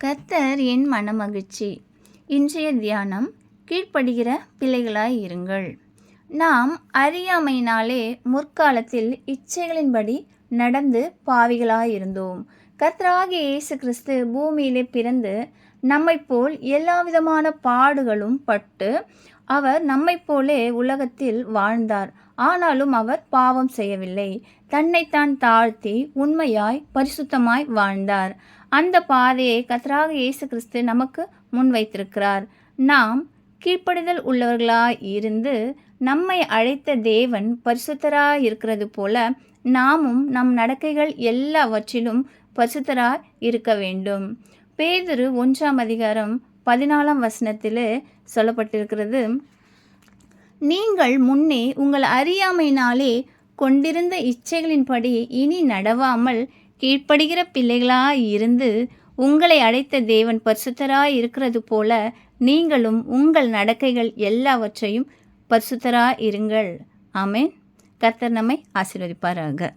கர்த்தர் என் மனமகிழ்ச்சி. இன்றைய தியானம், கீழ்ப்படுகிற பிள்ளைகளாய் இருங்கள். நாம் அறியாமையினாலே முற்காலத்தில் இச்சைகளின்படி நடந்து பாவிகளாயிருந்தோம். கர்த்தராகிய இயேசு கிறிஸ்து பூமியிலே பிறந்து நம்மைப் போல் எல்லாவிதமான பாடுகளும் பட்டு அவர் நம்மைப் போலே உலகத்தில் வாழ்ந்தார். ஆனாலும் அவர் பாவம் செய்யவில்லை. தன்னைத்தான் தாழ்த்தி உண்மையாய் பரிசுத்தமாய் வாழ்ந்தார். அந்த பாதையை கர்த்தராகிய இயேசு கிறிஸ்து நமக்கு முன் வைத்திருக்கிறார். நாம் கீழ்ப்படிதல் உள்ளவர்களாய் இருந்து நம்மை அழைத்த தேவன் பரிசுத்தராய் இருக்கிறது போல நாமும் நம் நடக்கைகள் எல்லாவற்றிலும் பரிசுத்தராய் இருக்க வேண்டும். பேதுரு 1:14 சொல்லப்பட்டிருக்கிறது, நீங்கள் முன்னே உங்கள் அறியாமையினாலே கொண்டிருந்த இச்சைகளின்படி இனி நடவாமல் கீழ்ப்படுகிற பிள்ளைகளாய் இருந்து உங்களை அழைத்த தேவன் பரிசுத்தராய் இருக்கிறது போல நீங்களும் உங்கள் நடக்கைகள் எல்லாவற்றையும் பரிசுத்தராய் இருங்கள். ஆமென். கர்த்தர் நம்மை ஆசீர்வதிப்பாராக.